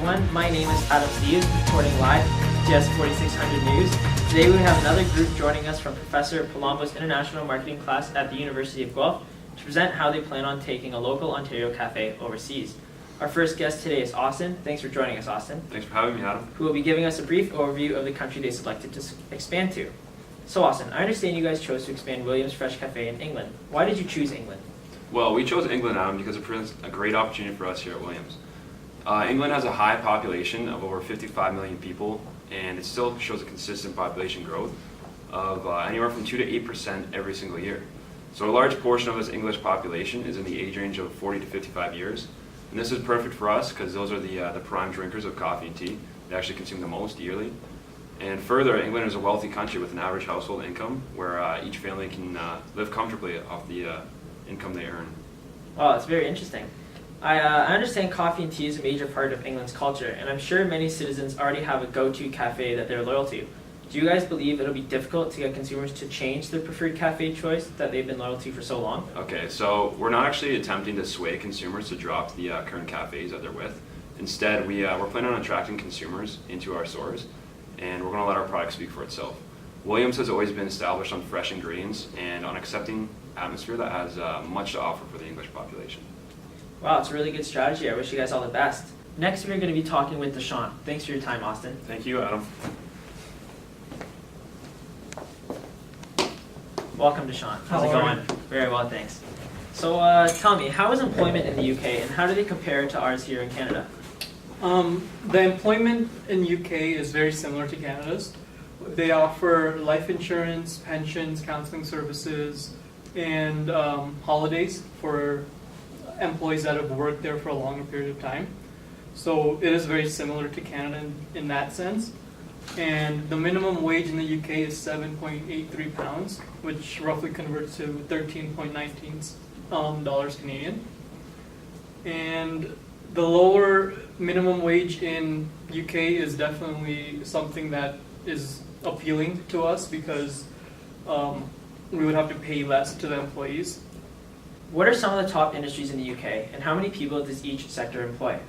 everyone. My name is Adam Steves, reporting live just 4600 News. Today we have another group joining us from Professor Palombo's International Marketing class at the University of Guelph to present how they plan on taking a local Ontario cafe overseas. Our first guest today is Austin. Thanks for joining us, Austin. Thanks for having me, Adam. Who will be giving us a brief overview of the country they selected to expand to. So Austin, I understand you guys chose to expand Williams Fresh Cafe in England. Why did you choose England? Well, we chose England, Adam, because it presents a great opportunity for us here at Williams. England has a high population of over 55 million people, and it still shows a consistent population growth of anywhere from 2 to 8% every single year. So a large portion of this English population is in the age range of 40 to 55 years. And this is perfect for us because those are the prime drinkers of coffee and tea. They actually consume the most yearly. And further, England is a wealthy country with an average household income where each family can live comfortably off the income they earn. Wow, that's very interesting. I understand coffee and tea is a major part of England's culture, and I'm sure many citizens already have a go-to cafe that they're loyal to. Do you guys believe it'll be difficult to get consumers to change their preferred cafe choice that they've been loyal to for so long? Okay, so we're not actually attempting to sway consumers to drop the current cafes that they're with. Instead, we're planning on attracting consumers into our stores, and we're going to let our product speak for itself. Williams has always been established on fresh ingredients and on accepting atmosphere that has much to offer for the English population. Wow, it's a really good strategy. I wish you guys all the best. Next, we're going to be talking with Deshaun. Thanks for your time, Austin. Thank you, Adam. Welcome, Deshaun. How's it going? Very well, thanks. So tell me, how is employment in the UK, and how do they compare to ours here in Canada? The employment in UK is very similar to Canada's. They offer life insurance, pensions, counseling services, and holidays for employees that have worked there for a longer period of time. So it is very similar to Canada in that sense. And the minimum wage in the UK is £7.83, which roughly converts to $13.19 dollars Canadian. And the lower minimum wage in UK is definitely something that is appealing to us because we would have to pay less to the employees. What are some of the top industries in the UK, and how many people does each sector employ?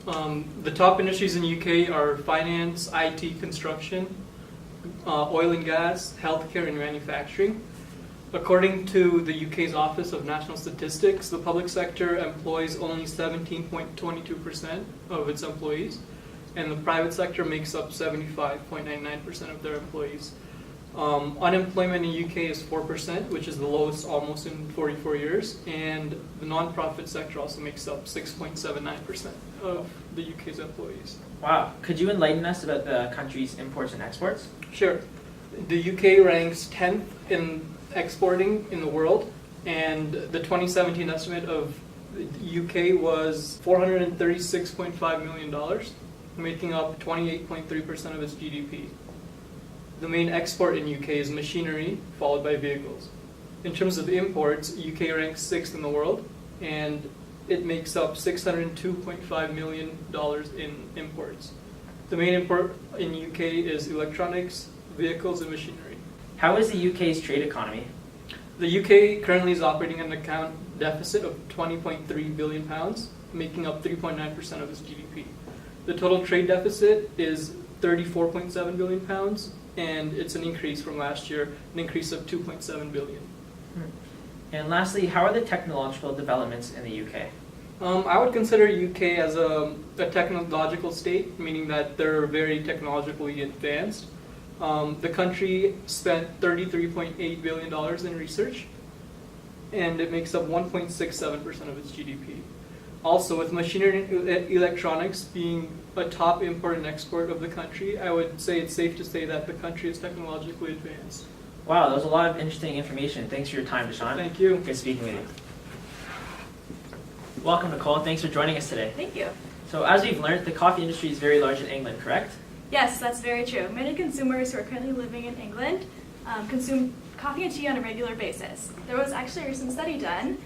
The top industries in UK are finance, IT, construction, oil and gas, healthcare, and manufacturing. According to the UK's Office of National Statistics, the public sector employs only 17.22% of its employees, and the private sector makes up 75.99% of their employees. Unemployment in the UK is 4%, which is the lowest almost in 44 years, and the non-profit sector also makes up 6.79% of the UK's employees. Wow. Could you enlighten us about the country's imports and exports? Sure. The UK ranks 10th in exporting in the world, and the 2017 estimate of the UK was $436.5 million, making up 28.3% of its GDP. The main export in UK is machinery, followed by vehicles. In terms of imports, UK ranks 6th in the world, and it makes up $602.5 million in imports. The main import in UK is electronics, vehicles, and machinery. How is the UK's trade economy? The UK currently is operating an account deficit of £20.3 billion, making up 3.9% of its GDP. The total trade deficit is £34.7 billion, and it's an increase from last year, an increase of $2.7 billion. And lastly, how are the technological developments in the UK? I would consider UK as a technological state, meaning that they're very technologically advanced. The country spent $33.8 billion in research, and it makes up 1.67% of its GDP. Also, with machinery and electronics being a top import and export of the country, I would say it's safe to say that the country is technologically advanced. Wow, that was a lot of interesting information. Thanks for your time, Deshaun. Thank you. Good speaking with you. Welcome, Nicole. Thanks for joining us today. Thank you. So as we've learned, the coffee industry is very large in England, correct? Yes, that's very true. Many consumers who are currently living in England consume coffee and tea on a regular basis. There was actually a recent study done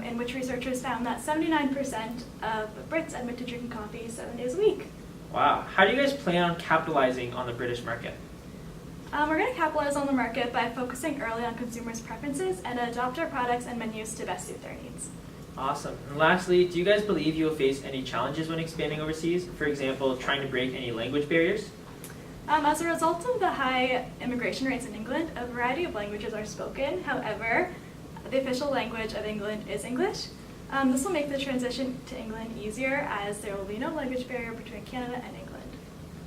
in which researchers found that 79% of Brits admit to drinking coffee 7 days a week. Wow. How do you guys plan on capitalizing on the British market? We're going to capitalize on the market by focusing early on consumers' preferences and adopt our products and menus to best suit their needs. Awesome. And lastly, do you guys believe you will face any challenges when expanding overseas? For example, trying to break any language barriers? As a result of the high immigration rates in England, a variety of languages are spoken. However, the official language of England is English. This will make the transition to England easier as there will be no language barrier between Canada and England.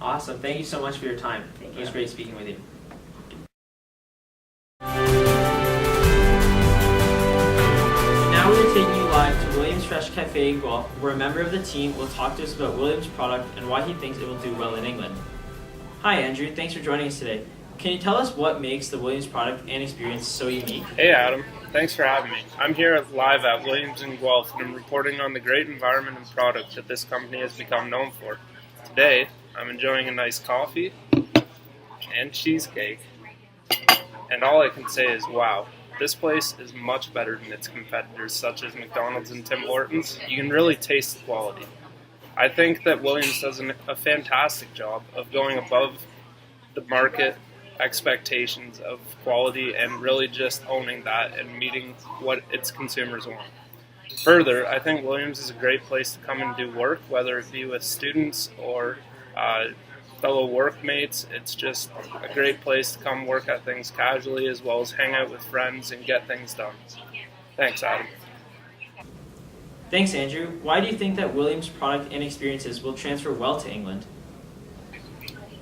Awesome. Thank you so much for your time. Thank It was you. great speaking with you. Now we're taking you live to Williams Fresh Cafe in Guelph, where a member of the team will talk to us about Williams' product and why he thinks it will do well in England. Hi Andrew, thanks for joining us today. Can you tell us what makes the Williams product and experience so unique? Hey Adam, thanks for having me. I'm here live at Williams in Guelph and I'm reporting on the great environment and product that this company has become known for. Today, I'm enjoying a nice coffee and cheesecake, and all I can say is wow, this place is much better than its competitors such as McDonald's and Tim Hortons. You can really taste the quality. I think that Williams does a fantastic job of going above the market expectations of quality and really just owning that and meeting what its consumers want. Further, I think Williams is a great place to come and do work, whether it be with students or fellow workmates. It's just a great place to come work at things casually as well as hang out with friends and get things done. Thanks, Adam. Thanks Andrew. Why do you think that Williams' product and experiences will transfer well to England?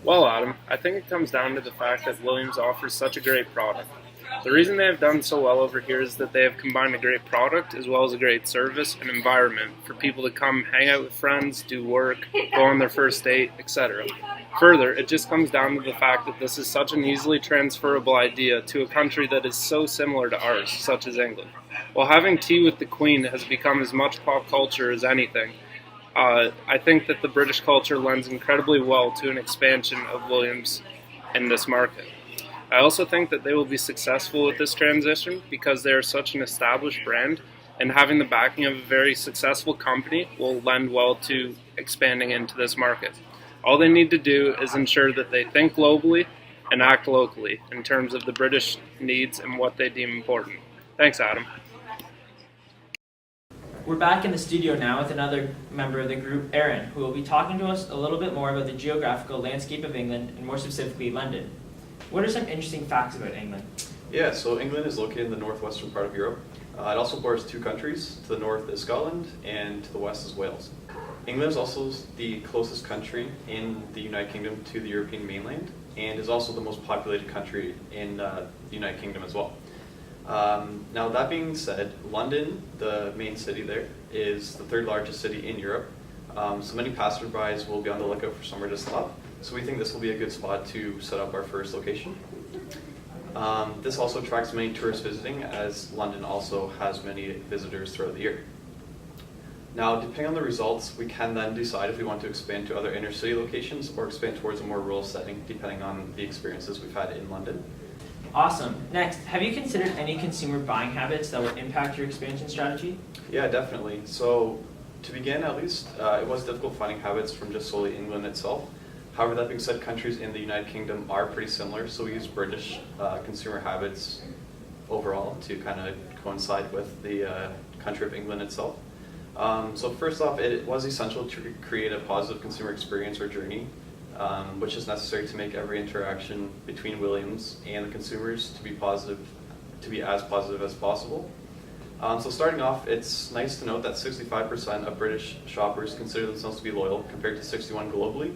Well, Adam, I think it comes down to the fact that Williams offers such a great product. The reason they have done so well over here is that they have combined a great product as well as a great service and environment for people to come hang out with friends, do work, go on their first date, etc. Further, it just comes down to the fact that this is such an easily transferable idea to a country that is so similar to ours, such as England. While having tea with the Queen has become as much pop culture as anything, I think that the British culture lends incredibly well to an expansion of Williams in this market. I also think that they will be successful with this transition because they are such an established brand, and having the backing of a very successful company will lend well to expanding into this market. All they need to do is ensure that they think globally and act locally in terms of the British needs and what they deem important. Thanks, Adam. We're back in the studio now with another member of the group, Aaron, who will be talking to us a little bit more about the geographical landscape of England and more specifically London. What are some interesting facts about England? Yeah, so England is located in the northwestern part of Europe. It also borders two countries. To the north is Scotland, and to the west is Wales. England is also the closest country in the United Kingdom to the European mainland, and is also the most populated country in the United Kingdom as well. Now that being said, London, the main city there, is the third largest city in Europe. So many passerbys will be on the lookout for somewhere to stop. So we think this will be a good spot to set up our first location. This also attracts many tourists visiting, as London also has many visitors throughout the year. Now, depending on the results, we can then decide if we want to expand to other inner city locations or expand towards a more rural setting, depending on the experiences we've had in London. Awesome. Next, have you considered any consumer buying habits that will impact your expansion strategy? Yeah, definitely. So to begin, at least, it was difficult finding habits from just solely England itself. However, that being said, countries in the United Kingdom are pretty similar, so we use British consumer habits overall to kind of coincide with the country of England itself. So first off, it was essential to create a positive consumer experience or journey, which is necessary to make every interaction between Williams and the consumers to be as positive as possible. So starting off, it's nice to note that 65% of British shoppers consider themselves to be loyal, compared to 61% globally.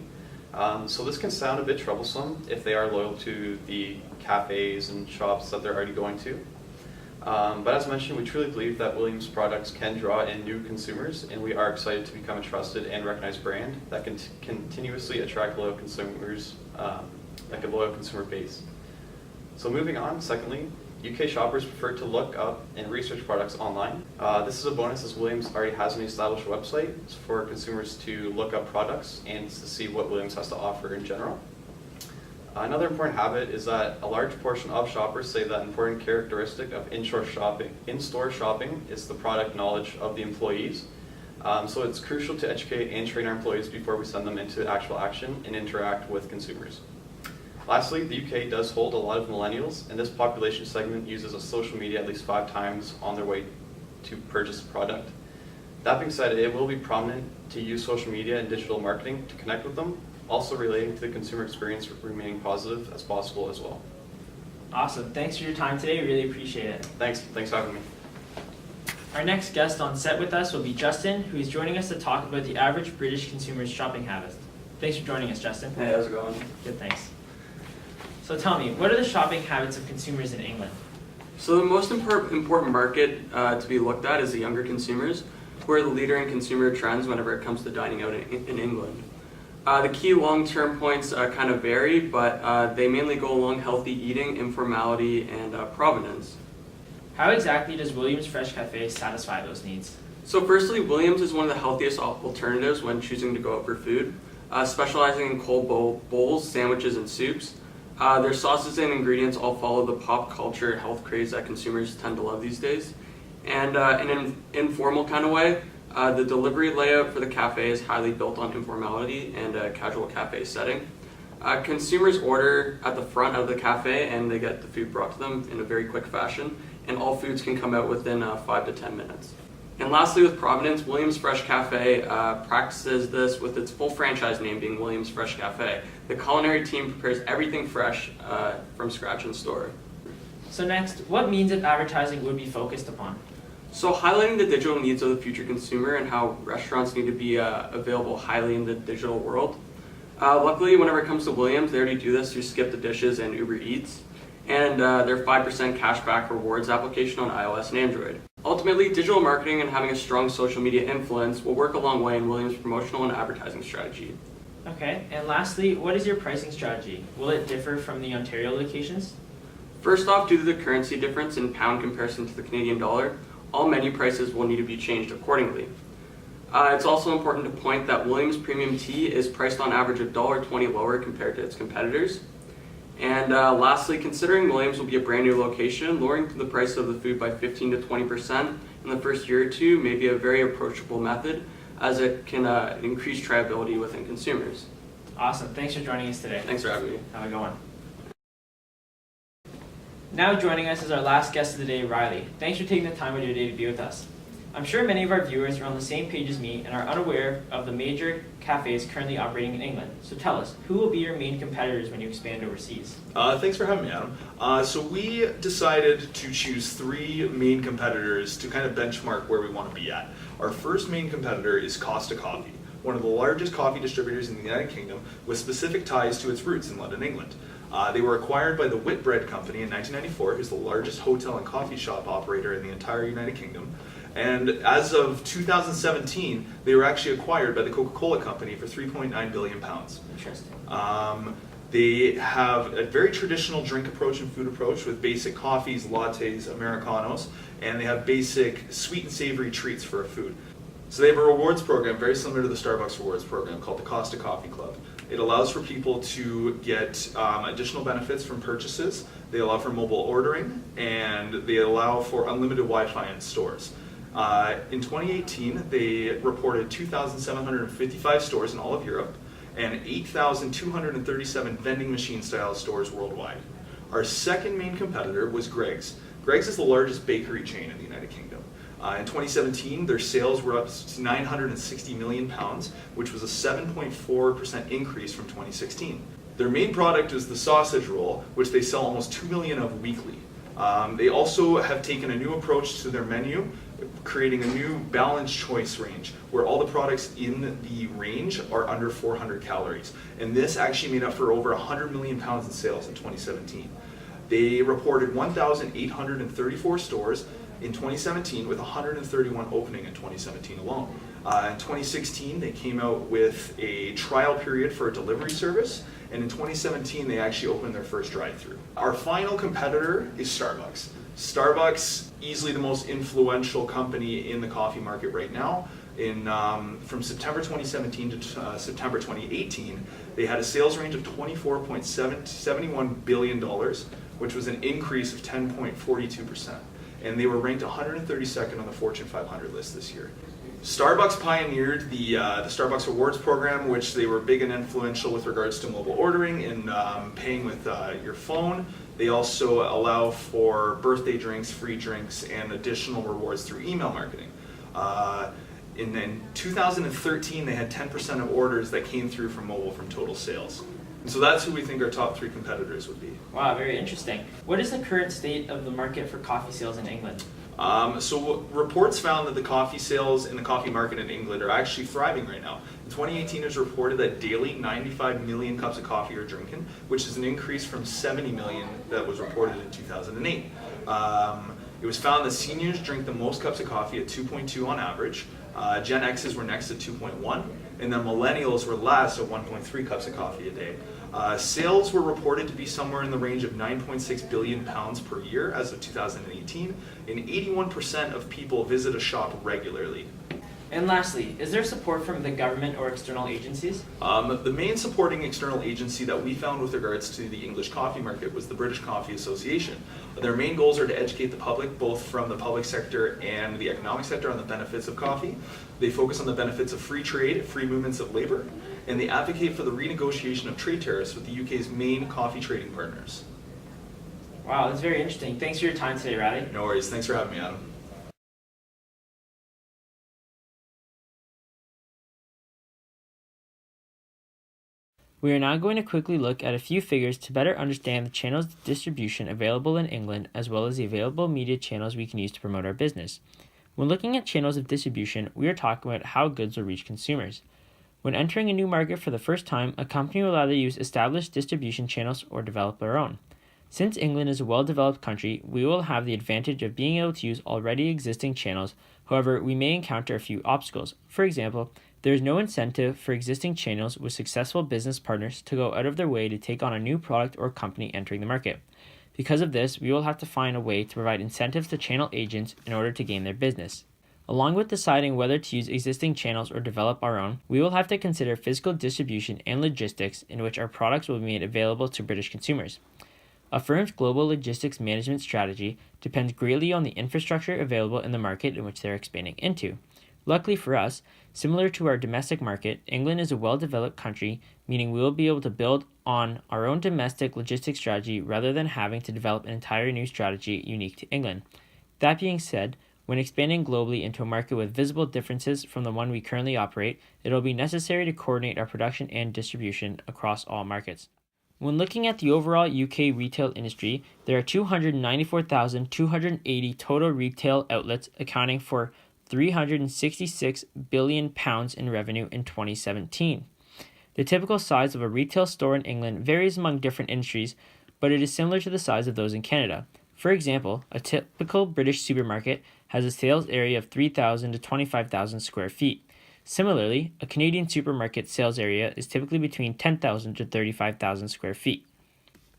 So this can sound a bit troublesome if they are loyal to the cafes and shops that they're already going to. But as mentioned, we truly believe that Williams products can draw in new consumers, and we are excited to become a trusted and recognized brand that can continuously attract loyal consumers, like a loyal consumer base. So moving on, secondly, UK shoppers prefer to look up and research products online. This is a bonus, as Williams already has an established website for consumers to look up products and to see what Williams has to offer in general. Another important habit is that a large portion of shoppers say that an important characteristic of in-store shopping is the product knowledge of the employees. So it's crucial to educate and train our employees before we send them into actual action and interact with consumers. Lastly, the UK does hold a lot of millennials, and this population segment uses a social media at least 5 times on their way to purchase a product. That being said, it will be prominent to use social media and digital marketing to connect with them, also relating to the consumer experience remaining positive as possible as well. Awesome. Thanks for your time today. Really appreciate it. Thanks for having me. Our next guest on set with us will be Justin, who is joining us to talk about the average British consumer's shopping habits. Thanks for joining us, Justin. Hey, how's it going? Good, thanks. So tell me, what are the shopping habits of consumers in England? So the most important market to be looked at is the younger consumers, who are the leader in consumer trends whenever it comes to dining out in England. The key long-term points kind of vary, but they mainly go along healthy eating, informality, and provenance. How exactly does Williams Fresh Cafe satisfy those needs? So firstly, Williams is one of the healthiest alternatives when choosing to go out for food, specializing in cold bowls, sandwiches, and soups. Their sauces and ingredients all follow the pop culture health craze that consumers tend to love these days. And in an informal kind of way, the delivery layout for the cafe is highly built on informality and a casual cafe setting. Consumers order at the front of the cafe and they get the food brought to them in a very quick fashion, and all foods can come out within 5 to 10 minutes. And lastly, with Providence, Williams Fresh Cafe practices this with its full franchise name being Williams Fresh Cafe. The culinary team prepares everything fresh from scratch in store. So next, what means of advertising would be focused upon? So highlighting the digital needs of the future consumer and how restaurants need to be available highly in the digital world. Luckily, whenever it comes to Williams, they already do this through Skip the Dishes and Uber Eats, and their 5% cashback rewards application on iOS and Android. Ultimately, digital marketing and having a strong social media influence will work a long way in Williams' promotional and advertising strategy. Okay, and lastly, what is your pricing strategy? Will it differ from the Ontario locations? First off, due to the currency difference in pound comparison to the Canadian dollar, all menu prices will need to be changed accordingly. It's also important to point that Williams Premium Tea is priced on average $1.20 lower compared to its competitors. And lastly, considering Williams will be a brand new location, lowering the price of the food by 15 to 20% in the first year or two may be a very approachable method, as it can increase triability within consumers. Awesome, thanks for joining us today. Thanks for having me. Have a good one. Now joining us is our last guest of the day, Riley. Thanks for taking the time out of your day to be with us. I'm sure many of our viewers are on the same page as me and are unaware of the major cafes currently operating in England. So tell us, who will be your main competitors when you expand overseas? Thanks for having me, Adam. So we decided to choose 3 main competitors to kind of benchmark where we want to be at. Our first main competitor is Costa Coffee, one of the largest coffee distributors in the United Kingdom with specific ties to its roots in London, England. They were acquired by the Whitbread Company in 1994, who's the largest hotel and coffee shop operator in the entire United Kingdom. And as of 2017, they were actually acquired by the Coca-Cola Company for £3.9 billion. Interesting. They have a very traditional drink approach and food approach with basic coffees, lattes, Americanos, and they have basic sweet and savory treats for food. So they have a rewards program very similar to the Starbucks rewards program called the Costa Coffee Club. It allows for people to get additional benefits from purchases. They allow for mobile ordering, and they allow for unlimited Wi-Fi in stores. In 2018, they reported 2,755 stores in all of Europe and 8,237 vending machine style stores worldwide. Our second main competitor was Greggs. Greggs is the largest bakery chain in the United Kingdom. In 2017, their sales were up to £960 million, which was a 7.4% increase from 2016. Their main product is the sausage roll, which they sell almost 2 million of weekly. They also have taken a new approach to their menu, creating a new balanced choice range, where all the products in the range are under 400 calories. And this actually made up for over 100 million pounds in sales in 2017. They reported 1,834 stores in 2017, with 131 opening in 2017 alone. In 2016, they came out with a trial period for a delivery service, and in 2017, they actually opened their first drive-thru. Our final competitor is Starbucks. Starbucks, easily the most influential company in the coffee market right now. From September 2017 to September 2018, they had a sales range of $24.71 billion, which was an increase of 10.42%. And they were ranked 132nd on the Fortune 500 list this year. Starbucks pioneered the Starbucks Rewards program, which they were big and influential with regards to mobile ordering and paying with your phone. They also allow for birthday drinks, free drinks, and additional rewards through email marketing. In 2013, they had 10% of orders that came through from mobile from total sales. And so that's who we think our top 3 competitors would be. Wow, very interesting. What is the current state of the market for coffee sales in England? So reports found that the coffee sales in the coffee market in England are actually thriving right now. In 2018, it was reported that daily 95 million cups of coffee are drinking, which is an increase from 70 million that was reported in 2008. It was found that seniors drink the most cups of coffee at 2.2 on average. Gen X's were next at 2.1, and then millennials were last at 1.3 cups of coffee a day. Sales were reported to be somewhere in the range of 9.6 billion pounds per year as of 2018, and 81% of people visit a shop regularly. And lastly, is there support from the government or external agencies? The main supporting external agency that we found with regards to the English coffee market was the British Coffee Association. Their main goals are to educate the public, both from the public sector and the economic sector, on the benefits of coffee. They focus on the benefits of free trade, free movements of labor, and they advocate for the renegotiation of trade tariffs with the UK's main coffee trading partners. Wow, that's very interesting. Thanks for your time today, Riley. No worries. Thanks for having me, Adam. We are now going to quickly look at a few figures to better understand the channels of distribution available in England, as well as the available media channels we can use to promote our business. When looking at channels of distribution, we are talking about how goods will reach consumers. When entering a new market for the first time, a company will either use established distribution channels or develop their own. Since England is a well-developed country, we will have the advantage of being able to use already existing channels. However, we may encounter a few obstacles. For example, there is no incentive for existing channels with successful business partners to go out of their way to take on a new product or company entering the market. Because of this, we will have to find a way to provide incentives to channel agents in order to gain their business. Along with deciding whether to use existing channels or develop our own, we will have to consider physical distribution and logistics in which our products will be made available to British consumers. A firm's global logistics management strategy depends greatly on the infrastructure available in the market in which they are expanding into. Luckily for us, similar to our domestic market, England is a well-developed country, meaning we will be able to build on our own domestic logistics strategy rather than having to develop an entire new strategy unique to England. That being said, when expanding globally into a market with visible differences from the one we currently operate, it will be necessary to coordinate our production and distribution across all markets. When looking at the overall UK retail industry, there are 294,280 total retail outlets, accounting for £366 billion in revenue in 2017. The typical size of a retail store in England varies among different industries, but it is similar to the size of those in Canada. For example, a typical British supermarket has a sales area of 3,000 to 25,000 square feet. Similarly, a Canadian supermarket sales area is typically between 10,000 to 35,000 square feet.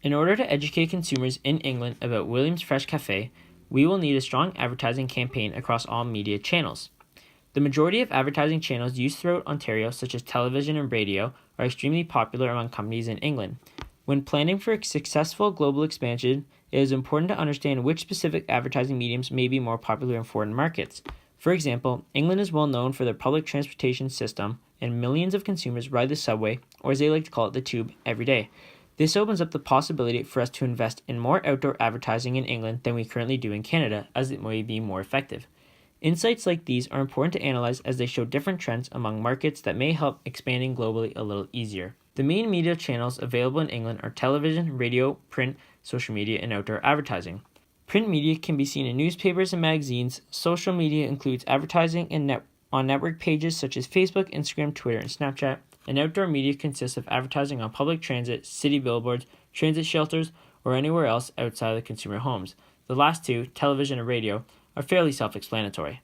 In order to educate consumers in England about Williams Fresh Cafe, we will need a strong advertising campaign across all media channels. The majority of advertising channels used throughout Ontario, such as television and radio, are extremely popular among companies in England. When planning for a successful global expansion, it is important to understand which specific advertising mediums may be more popular in foreign markets. For example, England is well known for their public transportation system, and millions of consumers ride the subway, or as they like to call it, the tube, every day. This opens up the possibility for us to invest in more outdoor advertising in England than we currently do in Canada, as it may be more effective. Insights like these are important to analyze as they show different trends among markets that may help expanding globally a little easier. The main media channels available in England are television, radio, print, social media, and outdoor advertising. Print media can be seen in newspapers and magazines. Social media includes advertising on network pages such as Facebook, Instagram, Twitter, and Snapchat. And outdoor media consists of advertising on public transit, city billboards, transit shelters, or anywhere else outside of the consumer homes. The last two, television and radio, are fairly self-explanatory.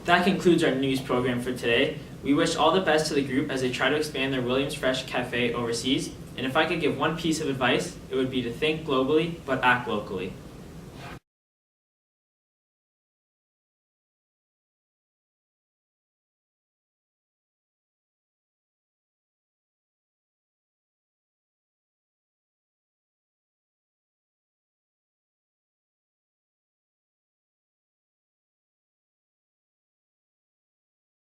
That concludes our news program for today. We wish all the best to the group as they try to expand their Williams Fresh Cafe overseas. And if I could give one piece of advice, it would be to think globally, but act locally.